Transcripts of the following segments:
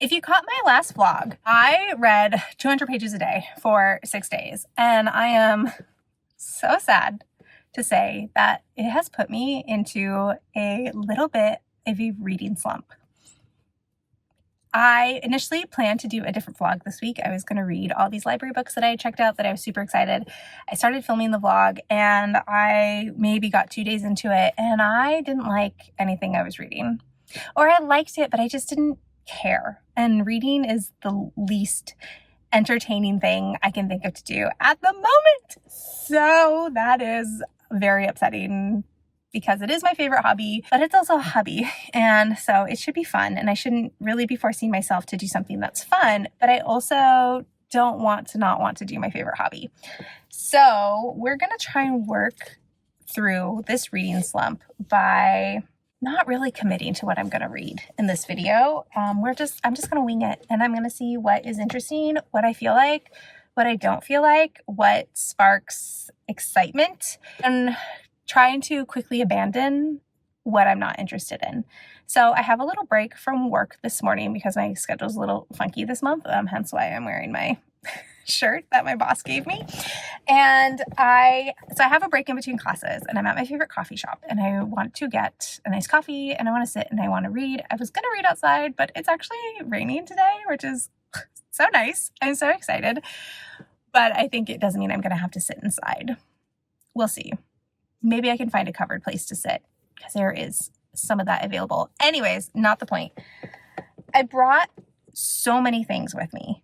If you caught my last vlog, I read 200 pages a day for 6 days, and I am so sad to say that it has put me into a little bit of a reading slump. I initially planned to do a different vlog this week. I was going to read all these library books that I had checked out that I was super excited. I started filming the vlog and I maybe got 2 days into it and I didn't like anything I was reading. Or I liked it, but I just didn't care. And reading is the least entertaining thing I can think of to do at the moment. So that is very upsetting because it is my favorite hobby, but it's also a hobby. And so it should be fun. And I shouldn't really be forcing myself to do something that's fun, but I also don't want to not want to do my favorite hobby. So we're going to try and work through this reading slump by not really committing to what I'm going to read in this video. I'm just going to wing it and I'm going to see what is interesting, what I feel like, what I don't feel like, what sparks excitement, and trying to quickly abandon what I'm not interested in. So I have a little break from work this morning because my schedule's a little funky this month, hence why I'm wearing my shirt that my boss gave me. And I have a break in between classes and I'm at my favorite coffee shop and I want to get a nice coffee and I want to sit and I want to read. I was going to read outside, but it's actually raining today, which is so nice. I'm so excited, but I think it doesn't mean I'm going to have to sit inside. We'll see. Maybe I can find a covered place to sit because there is some of that available. Anyways, not the point. I brought so many things with me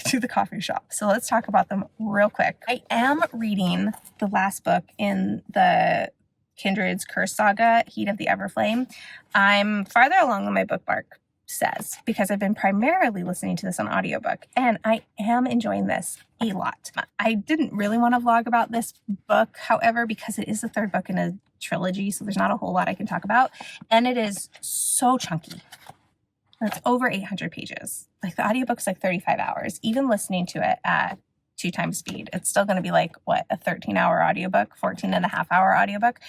to the coffee shop. So let's talk about them real quick. I am reading the last book in the Kindred's Curse saga, Heat of the Everflame. I'm farther along than my bookmark says because I've been primarily listening to this on audiobook and I am enjoying this a lot. I didn't really want to vlog about this book, however, because it is the third book in a trilogy, so there's not a whole lot I can talk about. And it is so chunky. It's over 800 pages. Like the audiobook's like 35 hours. Even listening to it at 2 times speed, it's still going to be like, what, a 13-hour audiobook, 14.5-hour audiobook.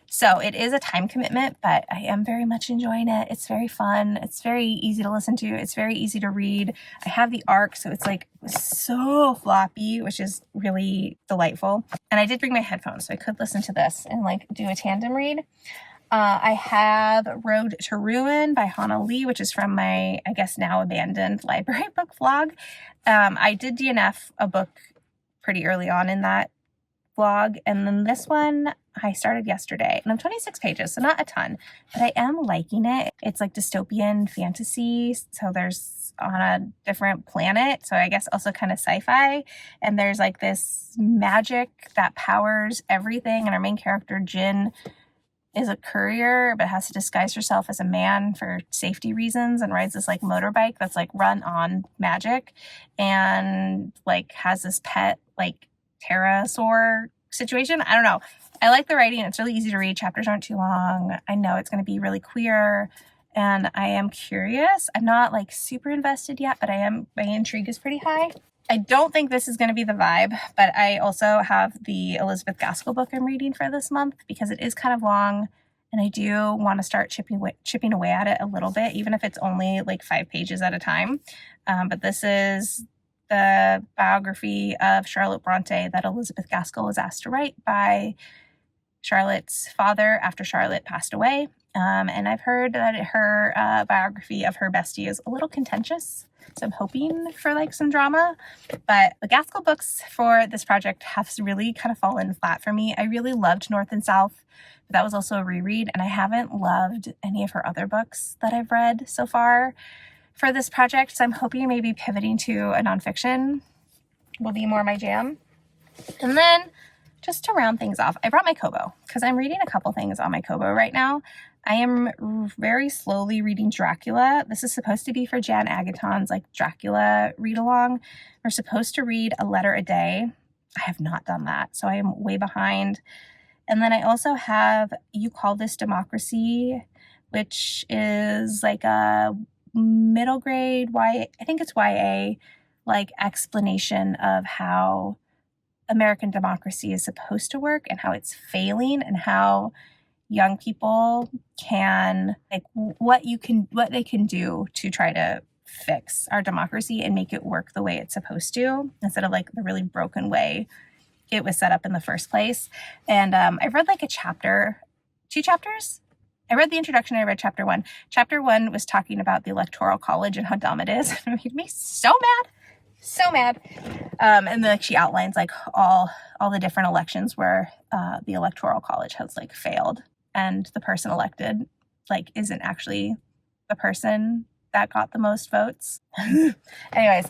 So it is a time commitment, but I am very much enjoying it. It's very fun. It's very easy to listen to. It's very easy to read. I have the ARC, so it's like so floppy, which is really delightful. And I did bring my headphones, so I could listen to this and like do a tandem read. I have Road to Ruin by Hannah Lee, which is from my, I guess now abandoned library book vlog. I did DNF a book pretty early on in that vlog. And then this one I started yesterday and I'm 26 pages, so not a ton, but I am liking it. It's like dystopian fantasy. So there's on a different planet. So I guess also kind of sci-fi. And there's like this magic that powers everything. And our main character, Jin, is a courier but has to disguise herself as a man for safety reasons and rides this like motorbike that's like run on magic and like has this pet like pterosaur situation. I don't know. I like the writing. It's really easy to read. Chapters aren't too long. I know it's going to be really queer and I am curious. I'm not like super invested yet, but my intrigue is pretty high. I don't think this is going to be the vibe, but I also have the Elizabeth Gaskell book I'm reading for this month because it is kind of long and I do want to start chipping away at it a little bit, even if it's only like 5 pages at a time. But this is the biography of Charlotte Bronte that Elizabeth Gaskell was asked to write by Charlotte's father after Charlotte passed away. And I've heard that her biography of her bestie is a little contentious. So I'm hoping for like some drama, but the Gaskell books for this project have really kind of fallen flat for me. I really loved North and South, but that was also a reread and I haven't loved any of her other books that I've read so far for this project. So I'm hoping maybe pivoting to a nonfiction will be more my jam. And then just to round things off, I brought my Kobo because I'm reading a couple things on my Kobo right now. I am very slowly reading Dracula. This is supposed to be for Jan Agaton's like Dracula read along. We're supposed to read a letter a day. I have not done that, so I am way behind. And then I also have You Call This Democracy, which is like a middle grade I think it's YA, like explanation of how American democracy is supposed to work and how it's failing and how young people can, like, what they can do to try to fix our democracy and make it work the way it's supposed to, instead of like the really broken way it was set up in the first place. And I've read like a chapter, 2 chapters. I read the introduction. I read chapter 1. Chapter 1 was talking about the Electoral College and how dumb it is. It made me so mad. And then she outlines like all the different elections where the Electoral College has like failed, and the person elected like isn't actually the person that got the most votes. Anyways,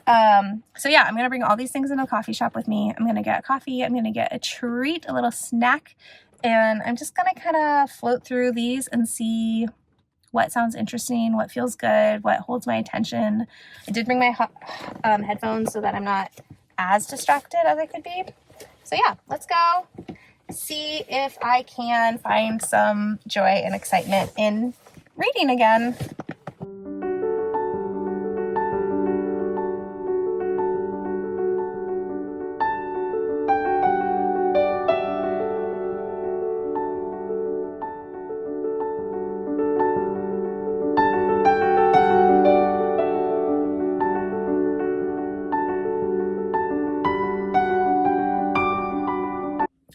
so yeah, I'm gonna bring all these things into the coffee shop with me. I'm gonna get coffee, I'm gonna get a treat, a little snack, and I'm just gonna kind of float through these and see what sounds interesting, what feels good, what holds my attention. I did bring my headphones so that I'm not as distracted as I could be. So yeah, let's go see if I can find some joy and excitement in reading again.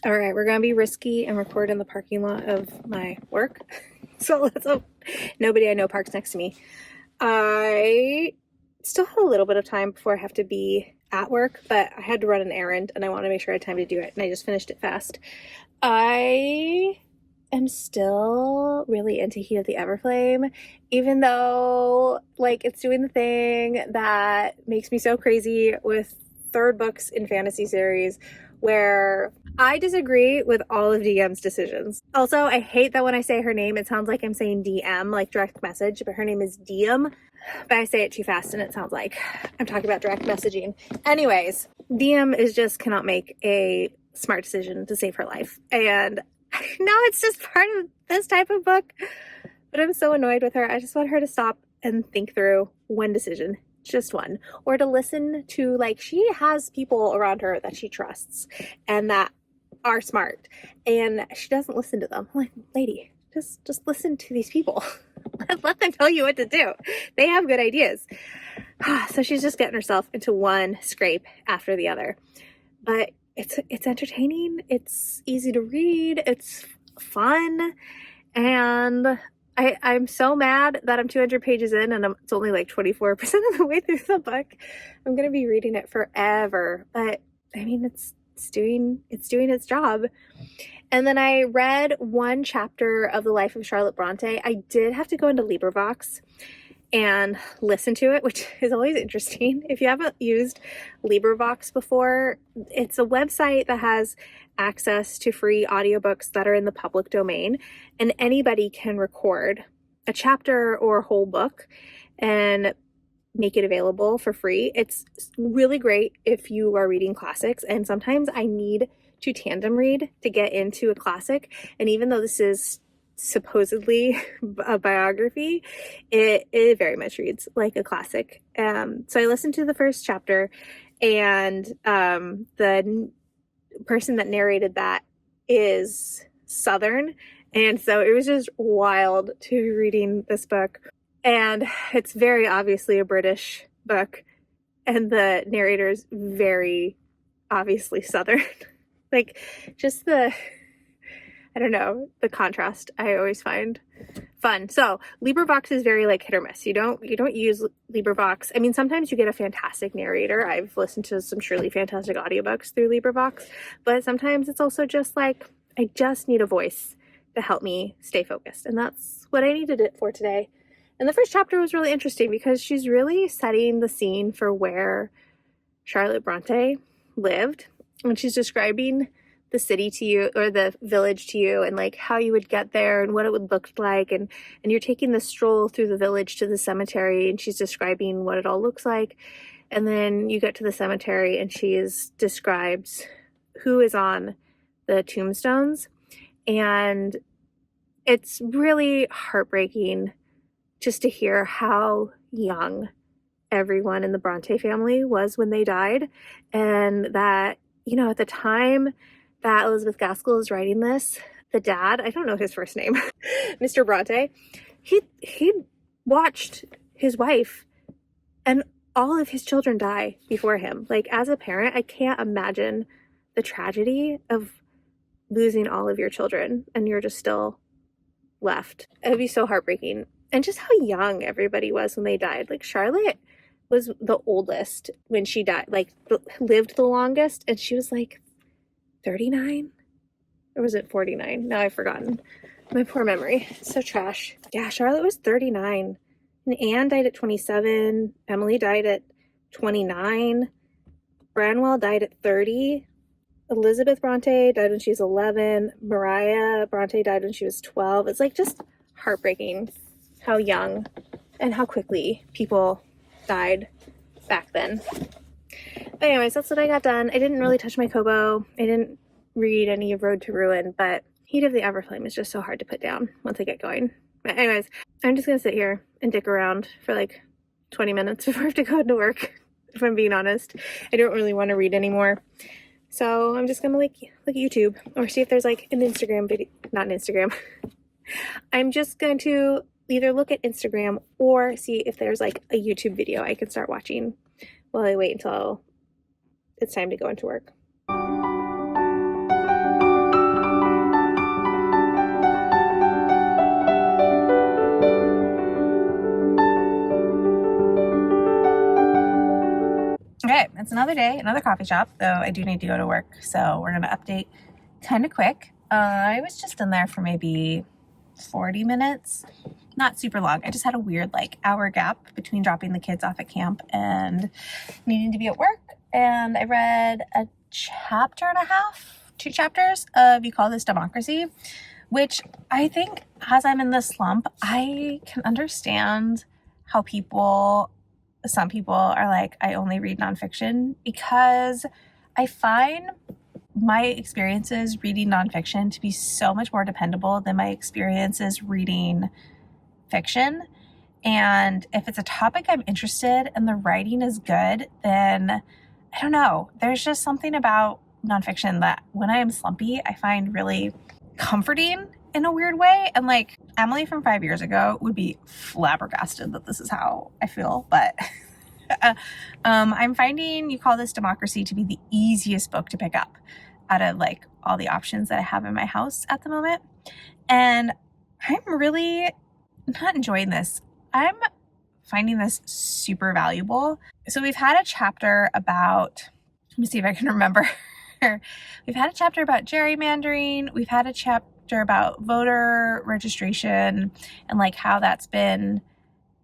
All right, we're gonna be risky and record in the parking lot of my work. So let's hope nobody I know parks next to me. I still have a little bit of time before I have to be at work, but I had to run an errand and I want to make sure I had time to do it, and I just finished it fast. I am still really into Heat of the Everflame, even though like it's doing the thing that makes me so crazy with third books in fantasy series where I disagree with all of DM's decisions. Also, I hate that when I say her name, it sounds like I'm saying DM, like direct message, but her name is DM. But I say it too fast and it sounds like I'm talking about direct messaging. Anyways, DM cannot make a smart decision to save her life. And I know it's just part of this type of book, but I'm so annoyed with her. I just want her to stop and think through one decision. Just one, or to listen to, like, she has people around her that she trusts and that are smart, and she doesn't listen to them. I'm like, lady, just listen to these people. Let them tell you what to do. They have good ideas. So she's just getting herself into one scrape after the other, but it's entertaining, it's easy to read, it's fun, and I'm so mad that I'm 200 pages in and it's only like 24% of the way through the book. I'm going to be reading it forever, but I mean, it's doing its job. And then I read one chapter of The Life of Charlotte Bronte. I did have to go into LibriVox and listen to it, which is always interesting. If you haven't used LibriVox before, it's a website that has access to free audiobooks that are in the public domain, and anybody can record a chapter or a whole book and make it available for free. It's really great if you are reading classics, and sometimes I need to tandem read to get into a classic, and even though this is supposedly a biography, it very much reads like a classic. So I listened to the first chapter, and the person that narrated that is Southern, and so it was just wild to be reading this book, and it's very obviously a British book, and the narrator is very obviously Southern. Like, just the contrast I always find fun. So LibriVox is very like hit or miss. You don't use LibriVox. I mean, sometimes you get a fantastic narrator. I've listened to some truly fantastic audiobooks through LibriVox, but sometimes it's also just like, I just need a voice to help me stay focused. And that's what I needed it for today. And the first chapter was really interesting because she's really setting the scene for where Charlotte Bronte lived. When she's describing the city to you, or the village to you, and like how you would get there and what it would look like, and you're taking the stroll through the village to the cemetery, and she's describing what it all looks like, and then you get to the cemetery and describes who is on the tombstones, and it's really heartbreaking just to hear how young everyone in the Bronte family was when they died, and that, you know, at the time that Elizabeth Gaskell is writing this, the dad, I don't know his first name, Mr. Bronte, he watched his wife And all of his children die before him. Like, as a parent, I can't imagine the tragedy of losing all of your children and you're just still left. It would be so heartbreaking. And just how young everybody was when they died. Like, Charlotte was the oldest when she died, like, lived the longest, and she was like 39? Or was it 49? Now I've forgotten. My poor memory. It's so trash. Yeah, Charlotte was 39. And Anne died at 27. Emily died at 29. Branwell died at 30. Elizabeth Bronte died when she was 11. Mariah Bronte died when she was 12. It's like just heartbreaking how young and how quickly people died back then. But anyways, that's what I got done. I didn't really touch my Kobo. I didn't read any of Road to Ruin, but Heat of the Everflame is just so hard to put down once I get going. But anyways, I'm just gonna sit here and dick around for like 20 minutes before I have to go into work, if I'm being honest. I don't really want to read anymore. So I'm just gonna like look at YouTube or see if there's like an Instagram video, not an Instagram. I'm just going to either look at Instagram or see if there's like a YouTube video I can start watching while I wait until it's time to go into work. Okay, it's another day, another coffee shop, though I do need to go to work, so we're gonna update kind of quick. I was just in there for maybe 40 minutes, not super long. I just had a weird like hour gap between dropping the kids off at camp and needing to be at work, and I read a chapter and a half, 2 chapters of You Call This Democracy, which I think, as I'm in this slump, I can understand how some people are like, I only read nonfiction, because I find my experiences reading nonfiction to be so much more dependable than my experiences reading fiction. And if it's a topic I'm interested and the writing is good, then I don't know. There's just something about nonfiction that when I am slumpy, I find really comforting in a weird way. And like Emily from 5 years ago would be flabbergasted that this is how I feel, but I'm finding You Call This Democracy to be the easiest book to pick up out of like all the options that I have in my house at the moment. And I'm really not enjoying this. I'm finding this super valuable. So we've had a chapter about, let me see if I can remember. We've had a chapter about gerrymandering. We've had a chapter about voter registration and like how that's been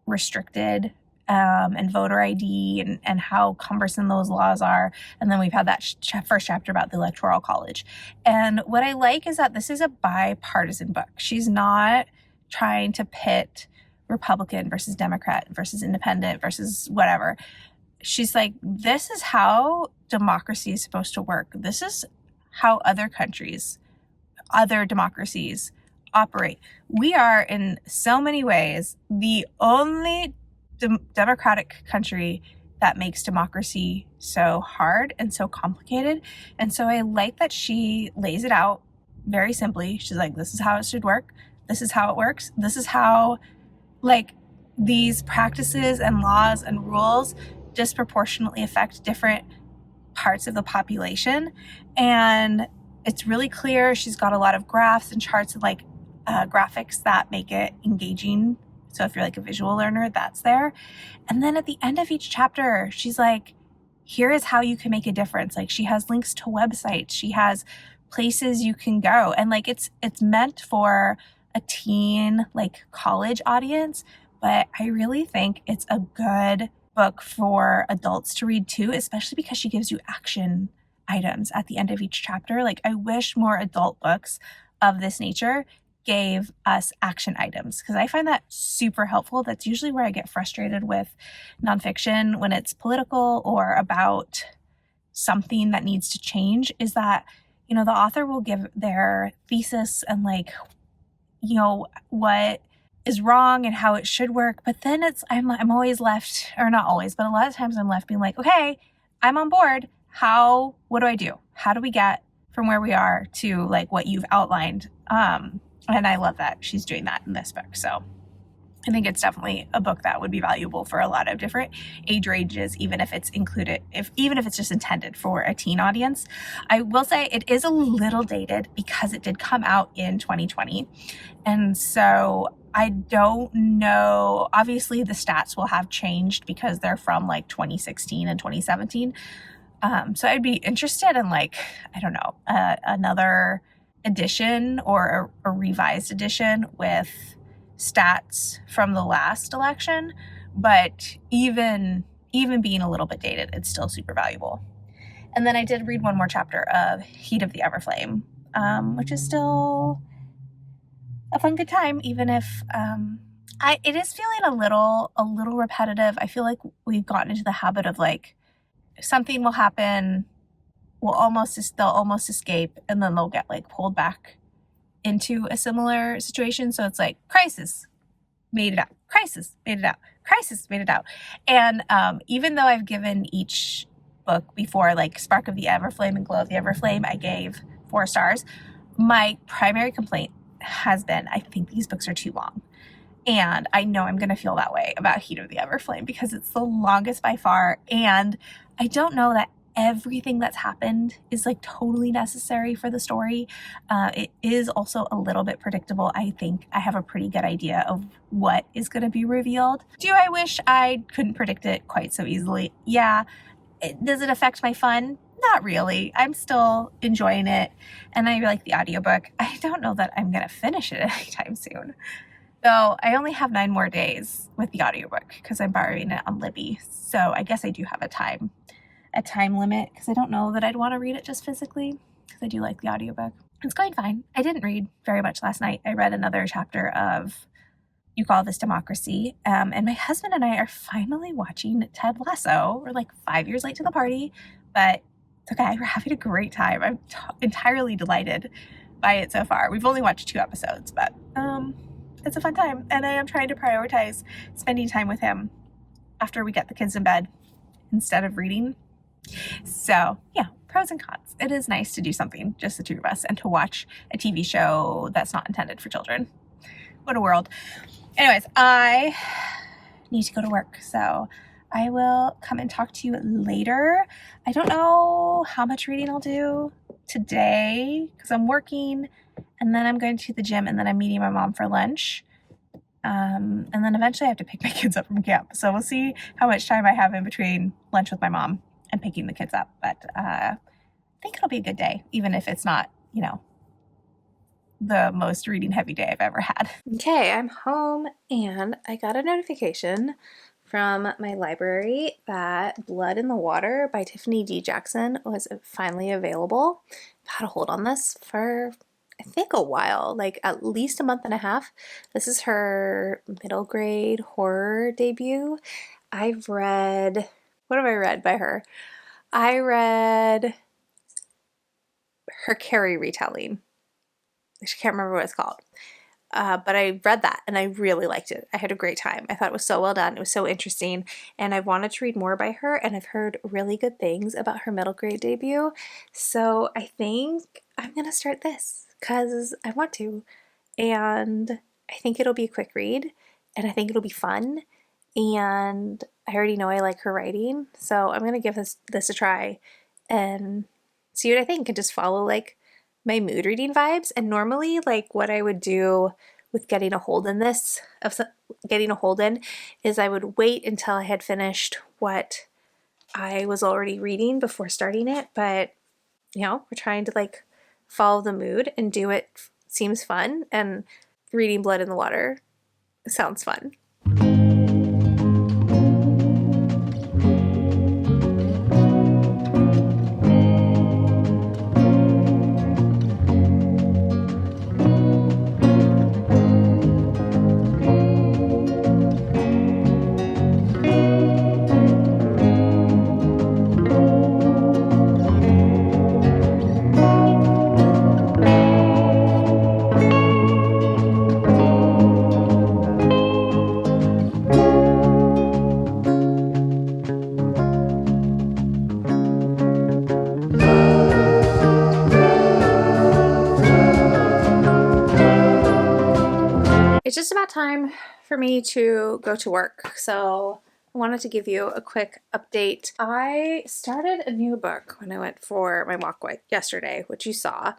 restricted, and voter ID and how cumbersome those laws are. And then we've had that first chapter about the Electoral College. And what I like is that this is a bipartisan book. She's not trying to pit Republican versus Democrat versus independent versus whatever. She's like, this is how democracy is supposed to work. This is how other countries, other democracies operate. We are in so many ways the only democratic country that makes democracy so hard and so complicated. And so I like that she lays it out very simply. She's like, this is how it should work. This is how it works. This is how like these practices and laws and rules disproportionately affect different parts of the population. And it's really clear. She's got a lot of graphs and charts and like graphics that make it engaging. So if you're like a visual learner, that's there. And then at the end of each chapter, she's like, here is how you can make a difference. Like she has links to websites. She has places you can go. And like it's meant for a teen, like college audience, but I really think it's a good book for adults to read too, especially because she gives you action items at the end of each chapter. Like I wish more adult books of this nature gave us action items, because I find that super helpful. That's usually where I get frustrated with nonfiction when it's political or about something that needs to change, is that, you know, the author will give their thesis and like, you know, what is wrong and how it should work. But then I'm always left, or not always, but a lot of times I'm left being like, okay, I'm on board. What do I do? How do we get from where we are to like what you've outlined? And I love that she's doing that in this book. So I think it's definitely a book that would be valuable for a lot of different age ranges, even if it's included, even if it's just intended for a teen audience. I will say it is a little dated because it did come out in 2020. And so I don't know, obviously the stats will have changed because they're from like 2016 and 2017. So I'd be interested in like, I don't know, another edition or a revised edition with stats from the last election. But even being a little bit dated, it's still super valuable. And then I did read one more chapter of Heat of the Everflame, which is still a fun good time, even if it is feeling a little repetitive. I feel like we've gotten into the habit of like, something will happen, they'll almost escape, and then they'll get like pulled back into a similar situation. So it's like, crisis, made it out, crisis, made it out, crisis, made it out. And even though I've given each book before, like Spark of the Everflame and Glow of the Everflame, I gave 4 stars, my primary complaint has been, I think these books are too long. And I know I'm going to feel that way about Heat of the Everflame because it's the longest by far. And I don't know that everything that's happened is like totally necessary for the story. It is also a little bit predictable. I think I have a pretty good idea of what is going to be revealed. Do I wish I couldn't predict it quite so easily? Yeah. Does it affect my fun? Not really. I'm still enjoying it. And I like the audiobook. I don't know that I'm going to finish it anytime soon. Though I only have 9 more days with the audiobook because I'm borrowing it on Libby. So I guess I do have a time limit because I don't know that I'd want to read it just physically because I do like the audiobook. It's going fine. I didn't read very much last night. I read another chapter of You Call This Democracy. And my husband and I are finally watching Ted Lasso. We're like 5 years late to the party, but it's okay. We're having a great time. I'm entirely delighted by it so far. We've only watched 2 episodes, but it's a fun time, and I am trying to prioritize spending time with him after we get the kids in bed instead of reading. So yeah, pros and cons. It is nice to do something, just the 2 of us, and to watch a TV show that's not intended for children. What a world. Anyways, I need to go to work, so I will come and talk to you later. I don't know how much reading I'll do today because I'm working, and then I'm going to the gym, and then I'm meeting my mom for lunch. And then eventually I have to pick my kids up from camp. So we'll see how much time I have in between lunch with my mom and picking the kids up. But I think it'll be a good day, even if it's not, the most reading heavy day I've ever had. Okay, I'm home, and I got a notification from my library that Blood in the Water by Tiffany D. Jackson was finally available. I've had a hold on this for, I think, a while, like at least a month and a half. This is her middle grade horror debut. What have I read by her? I read her Carrie retelling. I can't remember what it's called. But I read that and I really liked it. I had a great time. I thought it was so well done. It was so interesting. And I wanted to read more by her, and I've heard really good things about her middle grade debut. So I think I'm going to start this because I want to. And I think it'll be a quick read, and I think it'll be fun. And I already know I like her writing. So I'm going to give this a try and see what I think, and just follow like my mood reading vibes. And normally, like, what I would do with getting a hold in is I would wait until I had finished what I was already reading before starting it. But we're trying to like follow the mood and do it. Seems fun, and reading Blood in the Water sounds fun. It's just about time for me to go to work, so I wanted to give you a quick update. I started a new book when I went for my walk yesterday, which you saw.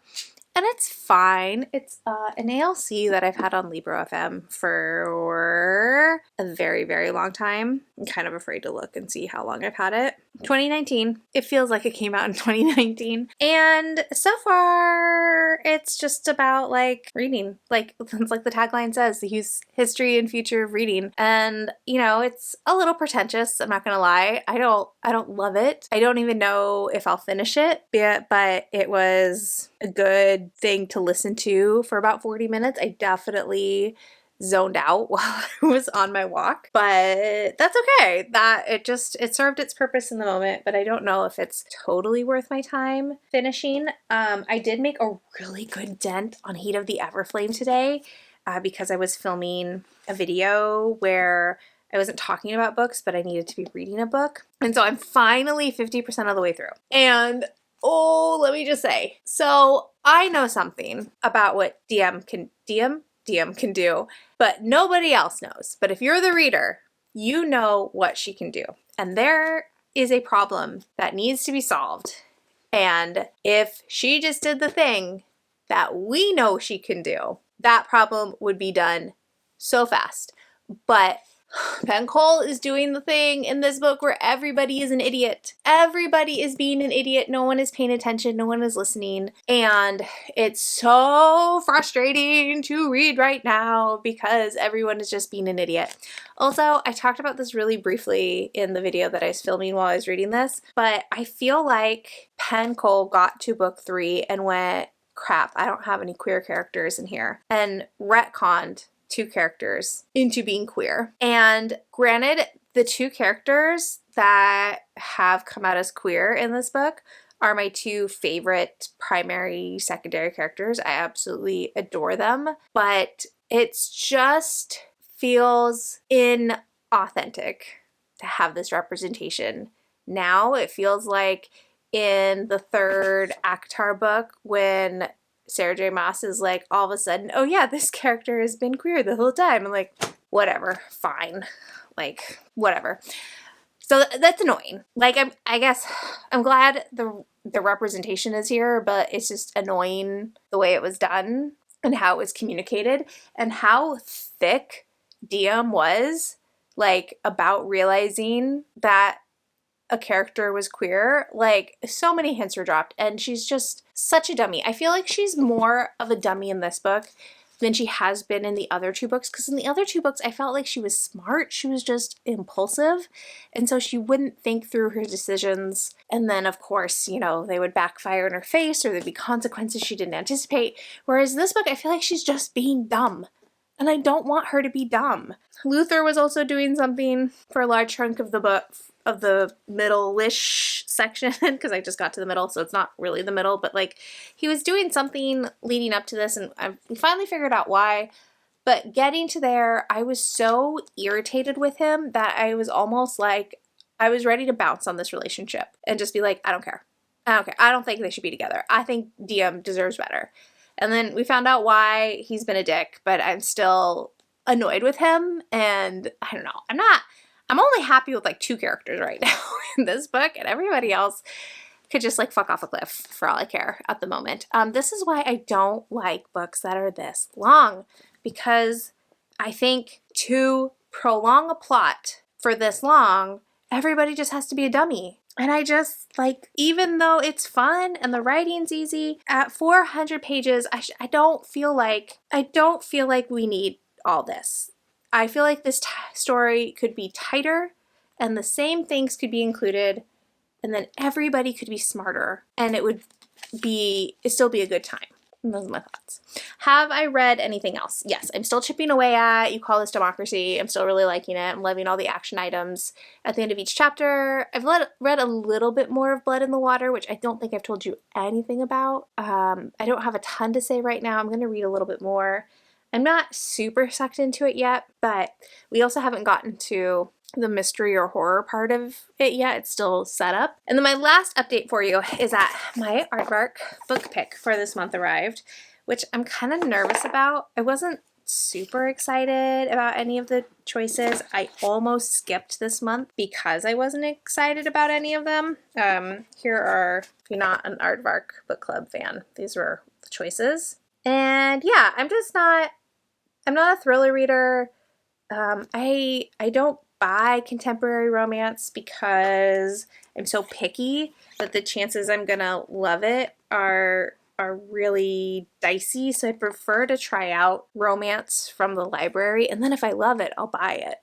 And it's fine. It's an ALC that I've had on Libro FM for a very, very long time. I'm kind of afraid to look and see how long I've had it. 2019. It feels like it came out in 2019. And so far, it's just about like reading. Like it's like the tagline says, the history and future of reading. And you know, it's a little pretentious. I'm not gonna lie. I don't love it. I don't even know if I'll finish it. But it was a good thing to listen to for about 40 minutes. I definitely zoned out while I was on my walk, but that's okay. It served its purpose in the moment, but I don't know if it's totally worth my time finishing. I did make a really good dent on Heat of the Everflame today because I was filming a video where I wasn't talking about books, but I needed to be reading a book. And so I'm finally 50% of the way through. And oh, let me just say, so I know something about what DM can do, but nobody else knows. But if you're the reader, you know what she can do. And there is a problem that needs to be solved. And if she just did the thing that we know she can do, that problem would be done so fast. But Penn Cole is doing the thing in this book where everybody is an idiot. Everybody is being an idiot. No one is paying attention. No one is listening. And it's so frustrating to read right now because everyone is just being an idiot. Also, I talked about this really briefly in the video that I was filming while I was reading this, but I feel like Penn Cole got to book 3 and went, crap, I don't have any queer characters in here, and retconned 2 characters into being queer. And granted, the 2 characters that have come out as queer in this book are my 2 favorite primary, secondary characters. I absolutely adore them, but it's just feels inauthentic to have this representation. Now it feels like in the 3rd ACOTAR book when Sarah J. Maas is like, all of a sudden, oh yeah, this character has been queer the whole time. I'm like, whatever, fine. Like, whatever. So that's annoying. Like, I guess I'm glad the representation is here, but it's just annoying the way it was done and how it was communicated and how thick DM was, like, about realizing that a character was queer. Like, so many hints were dropped, and she's just such a dummy. I feel like she's more of a dummy in this book than she has been in the other 2 books, because in the other 2 books I felt like she was smart. She was just impulsive, and so she wouldn't think through her decisions, and then of course, you know, they would backfire in her face or there'd be consequences she didn't anticipate. Whereas this book, I feel like she's just being dumb, and I don't want her to be dumb. Luther was also doing something for a large chunk of the book, of the middle-ish section, because I just got to the middle, so it's not really the middle, but like he was doing something leading up to this, and we finally figured out why. But getting to there, I was so irritated with him that I was almost like, I was ready to bounce on this relationship and just be like, I don't care. I don't care. I don't think they should be together. I think DM deserves better. And then we found out why he's been a dick, but I'm still annoyed with him, and I don't know. I'm only happy with like 2 characters right now in this book, and everybody else could just like fuck off a cliff for all I care at the moment. This is why I don't like books that are this long, because I think to prolong a plot for this long, everybody just has to be a dummy. And I just, like, even though it's fun and the writing's easy, at 400 pages, I don't feel like we need all this. I feel like this story could be tighter and the same things could be included, and then everybody could be smarter, and it'd still be a good time. And those are my thoughts. Have I read anything else? Yes, I'm still chipping away at You Call This Democracy. I'm still really liking it. I'm loving all the action items at the end of each chapter. I've read a little bit more of Blood in the Water, which I don't think I've told you anything about. I don't have a ton to say right now. I'm going to read a little bit more. I'm not super sucked into it yet, but we also haven't gotten to the mystery or horror part of it yet. It's still set up. And then my last update for you is that my Aardvark book pick for this month arrived, which I'm kind of nervous about. I wasn't super excited about any of the choices. I almost skipped this month because I wasn't excited about any of them. Here are, if you're not an Aardvark book club fan, these were the choices. And yeah, I'm not a thriller reader. I don't buy contemporary romance because I'm so picky that the chances I'm gonna love it are really dicey. So I prefer to try out romance from the library, and then if I love it, I'll buy it.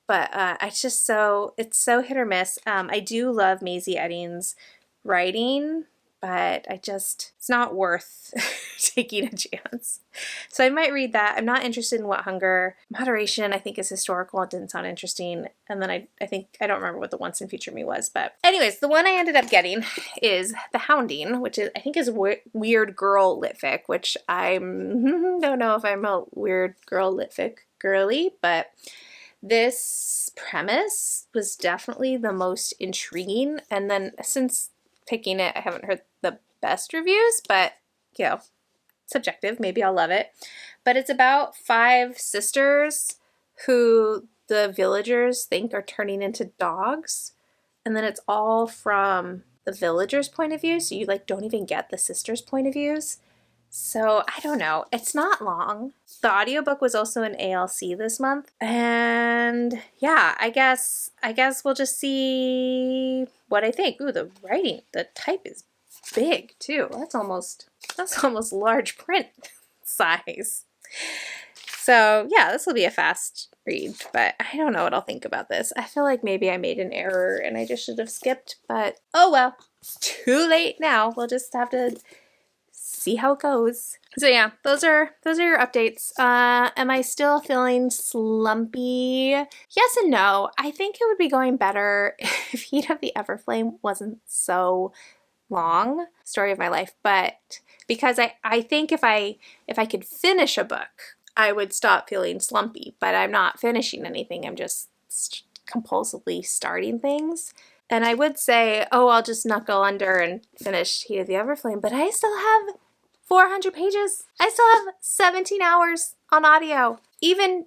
But it's so hit or miss. I do love Maisie Eddings' writing, but it's not worth taking a chance. So I might read that. I'm not interested in What Hunger. Moderation, I think, is historical. It didn't sound interesting. And then I think, I don't remember what the Once and Future Me was. But anyways, the one I ended up getting is The Hounding, which I think is weird girl litfic, which I don't know if I'm a weird girl litfic girly, but this premise was definitely the most intriguing. And then since picking it, I haven't heard the best reviews, but you know, subjective, maybe I'll love it. But it's about 5 sisters who the villagers think are turning into dogs, and then it's all from the villagers' point of view, so you like don't even get the sisters' point of views. So I don't know. It's not long. The audiobook was also an ALC this month. And yeah, I guess we'll just see what I think. Ooh, the writing, the type is big too. That's almost large print size. So yeah, this will be a fast read, but I don't know what I'll think about this. I feel like maybe I made an error and I just should have skipped, but oh well, it's too late now. We'll just have to see how it goes. So yeah, those are your updates. Am I still feeling slumpy? Yes and no. I think it would be going better if Heat of the Everflame wasn't so long. Story of my life, but because I think if I could finish a book, I would stop feeling slumpy, but I'm not finishing anything. I'm just compulsively starting things. And I would say, oh, I'll just knuckle under and finish Heat of the Everflame, but I still have 400 pages. I still have 17 hours on audio, even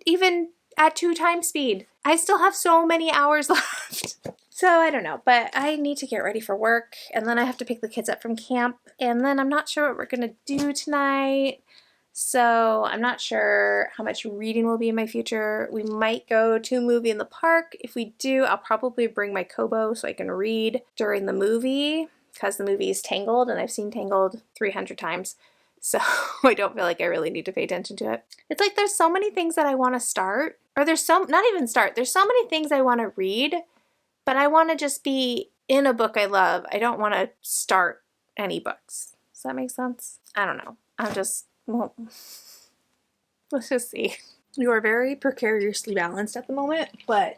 at 2 times speed. I still have so many hours left. So I don't know, but I need to get ready for work, and then I have to pick the kids up from camp, and then I'm not sure what we're gonna do tonight. So I'm not sure how much reading will be in my future. We might go to a movie in the park. If we do, I'll probably bring my Kobo so I can read during the movie, because the movie is Tangled, and I've seen Tangled 300 times. So I don't feel like I really need to pay attention to it. It's like there's so many things that I want to start, or there's so many things I want to read, but I want to just be in a book I love. I don't want to start any books. Does that make sense? I don't know. Well, let's just see. You are very precariously balanced at the moment, but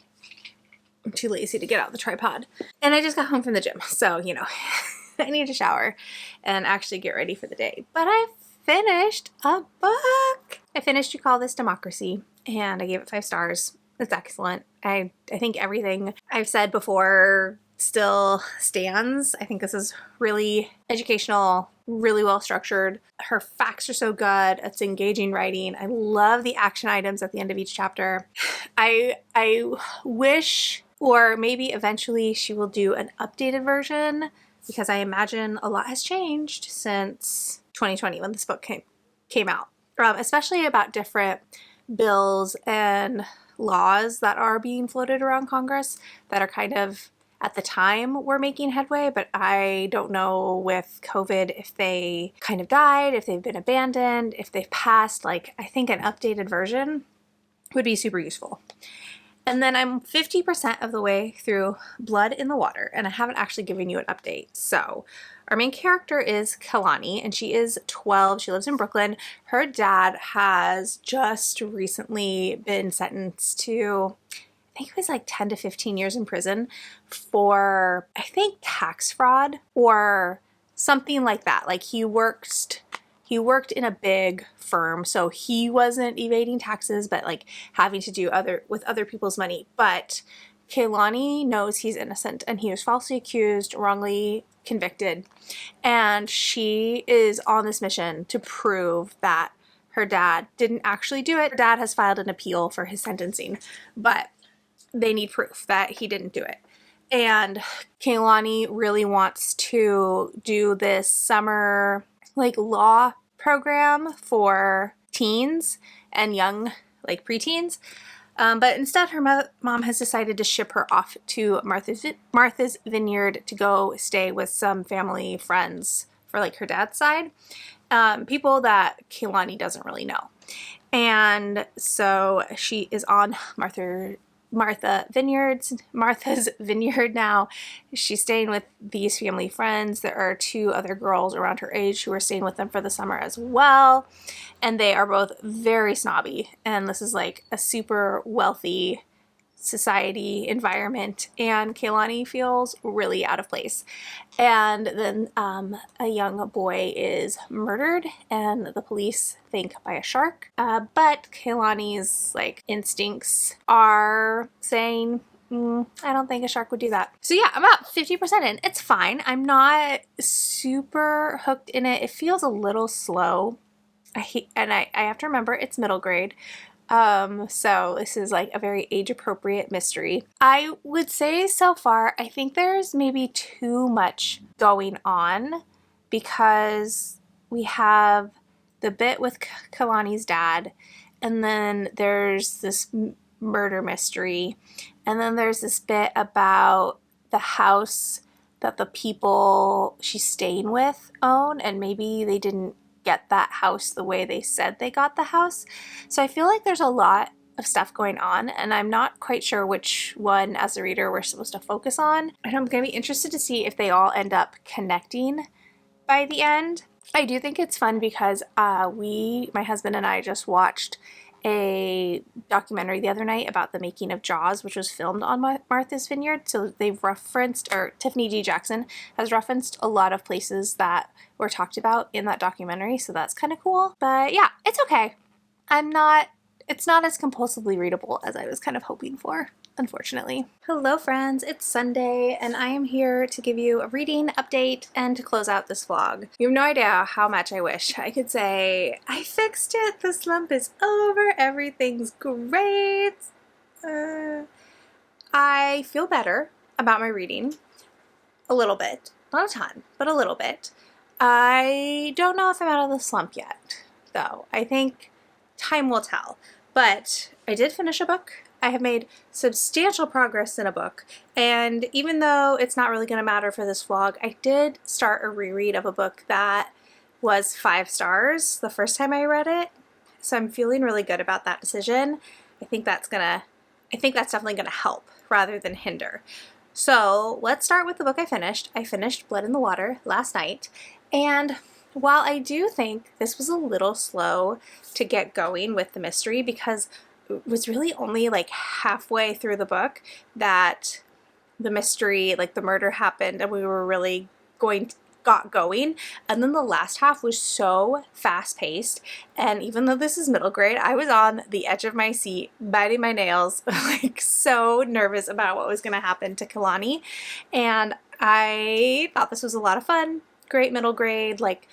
I'm too lazy to get out the tripod. And I just got home from the gym, so, you know, I need to shower and actually get ready for the day. But I finished a book. I finished You Call This Democracy, and I gave it 5 stars. It's excellent. I think everything I've said before still stands. I think this is really educational, really well structured. Her facts are so good. It's engaging writing. I love the action items at the end of each chapter. I wish, or maybe eventually she will do an updated version, because I imagine a lot has changed since 2020 when this book came out, especially about different bills and laws that are being floated around Congress that are kind of, at the time, were making headway, but I don't know with COVID if they kind of died, if they've been abandoned, if they've passed. Like, I think an updated version would be super useful. And then I'm 50% of the way through Blood in the Water, and I haven't actually given you an update. So our main character is Kalani, and she is 12. She lives in Brooklyn. Her dad has just recently been sentenced to, I think it was like 10 to 15 years in prison for, I think, tax fraud or something like that. Like he worked in a big firm, so he wasn't evading taxes, but like having to do with other people's money. But Kaylani knows he's innocent, and he was falsely accused, wrongly convicted, and she is on this mission to prove that her dad didn't actually do it. Her dad has filed an appeal for his sentencing, but they need proof that he didn't do it. And Kehlani really wants to do this summer like law program for teens and young like preteens. But instead her mom has decided to ship her off to Martha's Vineyard to go stay with some family friends for like her dad's side. People that Kehlani doesn't really know. And so she is on Martha's Vineyard now. She's staying with these family friends. There are 2 other girls around her age who are staying with them for the summer as well. And they are both very snobby. And this is like a super wealthy society environment. And Kehlani feels really out of place. And then a young boy is murdered and the police think by a shark. But Kehlani's like instincts are saying, I don't think a shark would do that. So yeah, I'm about 50% in. It's fine. I'm not super hooked in it. It feels a little slow. I have to remember it's middle grade. So this is like a very age-appropriate mystery. I would say so far, I think there's maybe too much going on because we have the bit with Kehlani's dad, and then there's this murder mystery, and then there's this bit about the house that the people she's staying with own, and maybe they didn't get that house the way they said they got the house. So I feel like there's a lot of stuff going on, and I'm not quite sure which one as a reader we're supposed to focus on. And I'm going to be interested to see if they all end up connecting by the end. I do think it's fun because my husband and I just watched a documentary the other night about the making of Jaws, which was filmed on Martha's Vineyard. So they've referenced, or Tiffany D. Jackson has referenced a lot of places that were talked about in that documentary. So that's kind of cool. But yeah, it's okay. It's not as compulsively readable as I was kind of hoping for, unfortunately. Hello friends, it's Sunday and I am here to give you a reading update and to close out this vlog. You have no idea how much I wish I could say, I fixed it, the slump is over, everything's great. I feel better about my reading. A little bit. Not a ton, but a little bit. I don't know if I'm out of the slump yet, though. I think time will tell. But I did finish a book. I have made substantial progress in a book, and even though it's not really going to matter for this vlog, I did start a reread of a book that was 5 stars the first time I read it, so I'm feeling really good about that decision. I think that's definitely going to help rather than hinder. So let's start with the book I finished. I finished Blood in the Water last night, and while I do think this was a little slow to get going with the mystery because it was really only like halfway through the book that the mystery, like the murder happened and we were really got going, and then the last half was so fast-paced, and even though this is middle grade, I was on the edge of my seat biting my nails, like so nervous about what was going to happen to Kehlani, and I thought this was a lot of fun. Great middle grade, like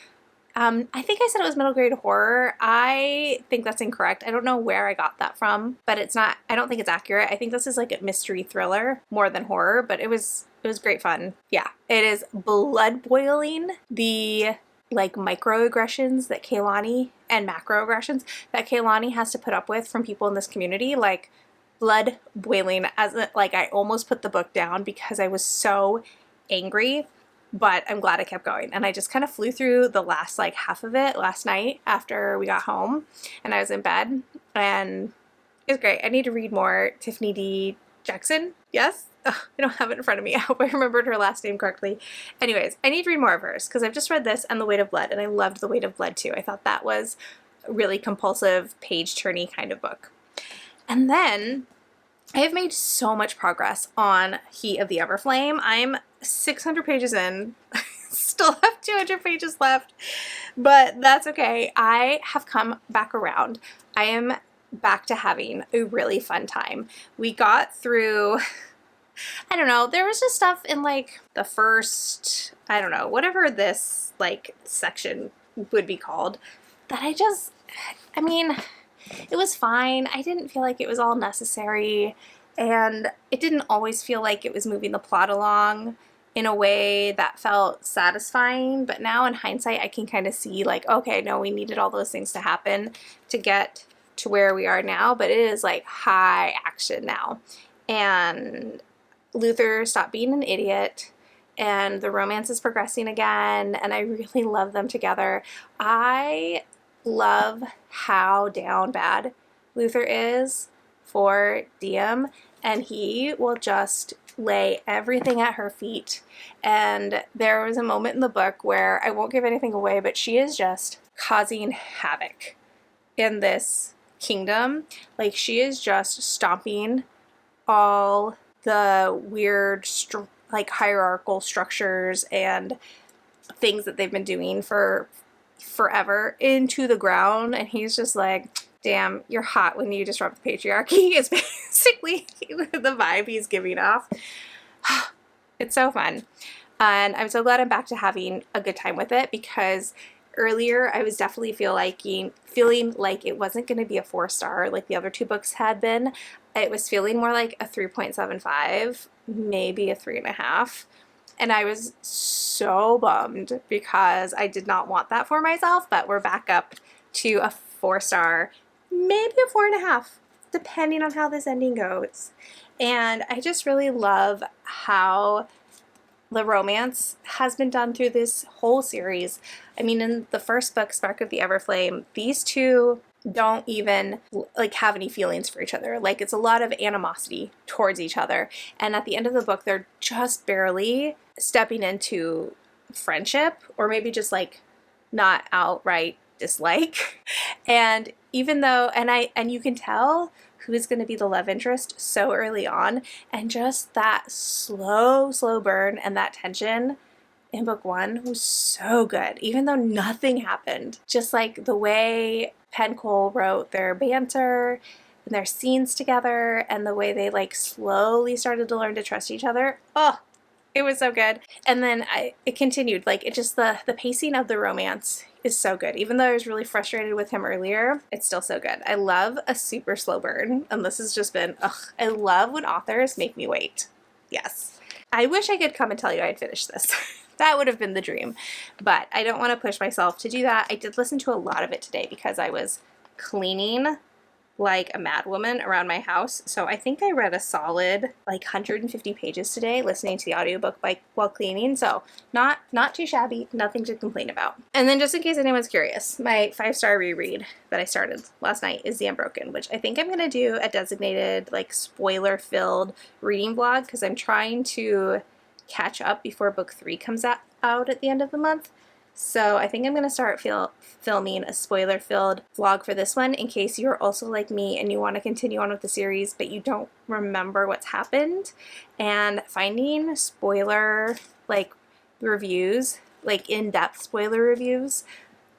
I think I said it was middle grade horror. I think that's incorrect. I don't know where I got that from, but it's not, I don't think it's accurate. I think this is like a mystery thriller more than horror, but it was great fun. Yeah, it is blood boiling. The like microaggressions that Kehlani and macroaggressions that Kehlani has to put up with from people in this community, like blood boiling, as like I almost put the book down because I was so angry. But I'm glad I kept going, and I just kind of flew through the last like half of it last night after we got home and I was in bed, and it was great. I need to read more Tiffany D. Jackson. Yes? Ugh, I don't have it in front of me. I hope I remembered her last name correctly. Anyways, I need to read more of hers because I've just read this and The Weight of Blood, and I loved The Weight of Blood too. I thought that was a really compulsive, page-turny kind of book. And then I have made so much progress on Heat of the Everflame. I'm 600 pages in. Still have 200 pages left, but that's okay. I have come back around. I am back to having a really fun time. We got through, I don't know, there was just stuff in like the first, I don't know, whatever this like section would be called, that I just I mean, it was fine. I didn't feel like it was all necessary, and it didn't always feel like it was moving the plot along in a way that felt satisfying. But now in hindsight, I can kind of see like, okay, no, we needed all those things to happen to get to where we are now, but it is like high action now. And Luther stopped being an idiot, and the romance is progressing again, and I really love them together. I love how down bad Luther is for Diem, and he will just lay everything at her feet. And there was a moment in the book where, I won't give anything away, but she is just causing havoc in this kingdom. Like, she is just stomping all the weird like hierarchical structures and things that they've been doing for forever into the ground, and he's just like, damn, you're hot when you disrupt the patriarchy is basically the vibe he's giving off. It's so fun, and I'm so glad I'm back to having a good time with it, because earlier I was definitely feeling like it wasn't going to be a 4-star like the other two books had been. It was feeling more like a 3.75, maybe a 3.5. And I was so bummed because I did not want that for myself, but we're back up to a 4-star, maybe a 4.5, depending on how this ending goes. And I just really love how the romance has been done through this whole series. I mean, in the first book, Spark of the Everflame, these two don't even like have any feelings for each other. Like, it's a lot of animosity towards each other. And at the end of the book, they're just barely stepping into friendship, or maybe just like not outright dislike. And even though, and you can tell who is going to be the love interest so early on, and just that slow burn and that tension in book 1 was so good, even though nothing happened. Just like the way Penn Cole wrote their banter and their scenes together, and the way they like slowly started to learn to trust each other. Oh, it was so good. And then it continued. Like, it just, the pacing of the romance is so good. Even though I was really frustrated with him earlier, it's still so good. I love a super slow burn, and this has just been, I love when authors make me wait. Yes. I wish I could come and tell you I'd finished this. That would have been the dream, but I don't want to push myself to do that. I did listen to a lot of it today because I was cleaning like a madwoman around my house. So I think I read a solid like 150 pages today listening to the audiobook while cleaning. So not too shabby, nothing to complain about. And then, just in case anyone's curious, my 5-star reread that I started last night is The Unbroken, which I think I'm going to do a designated like spoiler-filled reading vlog, because I'm trying to catch up before book 3 comes out at the end of the month. So I think I'm going to start filming a spoiler-filled vlog for this one, in case you're also like me and you want to continue on with the series but you don't remember what's happened. And finding spoiler like reviews, like in-depth spoiler reviews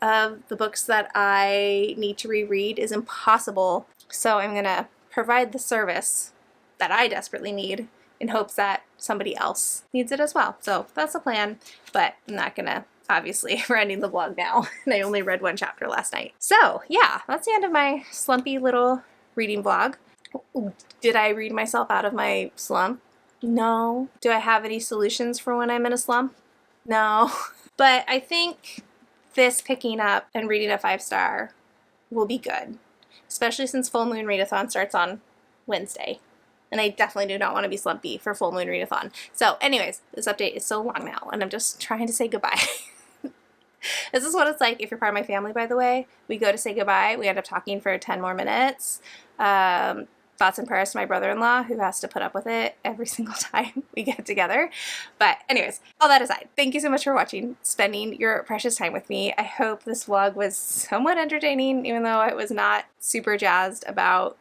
of the books that I need to reread is impossible. So I'm going to provide the service that I desperately need in hopes that somebody else needs it as well. So that's the plan, but I'm not going to, obviously, we're ending the vlog now, and I only read 1 chapter last night. So yeah, that's the end of my slumpy little reading vlog. Did I read myself out of my slump? No. Do I have any solutions for when I'm in a slump? No. But I think this picking up and reading a 5-star will be good, especially since Full Moon Readathon starts on Wednesday. And I definitely do not want to be slumpy for Full Moon Readathon. So anyways, this update is so long now, and I'm just trying to say goodbye. This is what it's like if you're part of my family, by the way. We go to say goodbye. We end up talking for 10 more minutes. Thoughts and prayers to my brother-in-law, who has to put up with it every single time we get together. But anyways, all that aside, thank you so much for watching, spending your precious time with me. I hope this vlog was somewhat entertaining, even though I was not super jazzed about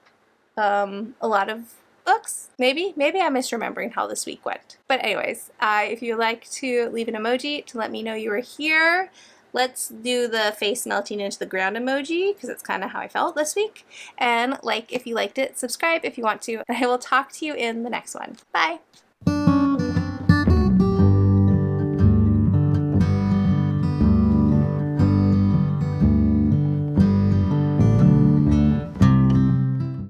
a lot of books. Maybe I'm misremembering how this week went. But anyways, if you'd like to leave an emoji to let me know you were here, let's do the face melting into the ground emoji, because it's kind of how I felt this week. And like if you liked it, subscribe if you want to, and I will talk to you in the next one. Bye!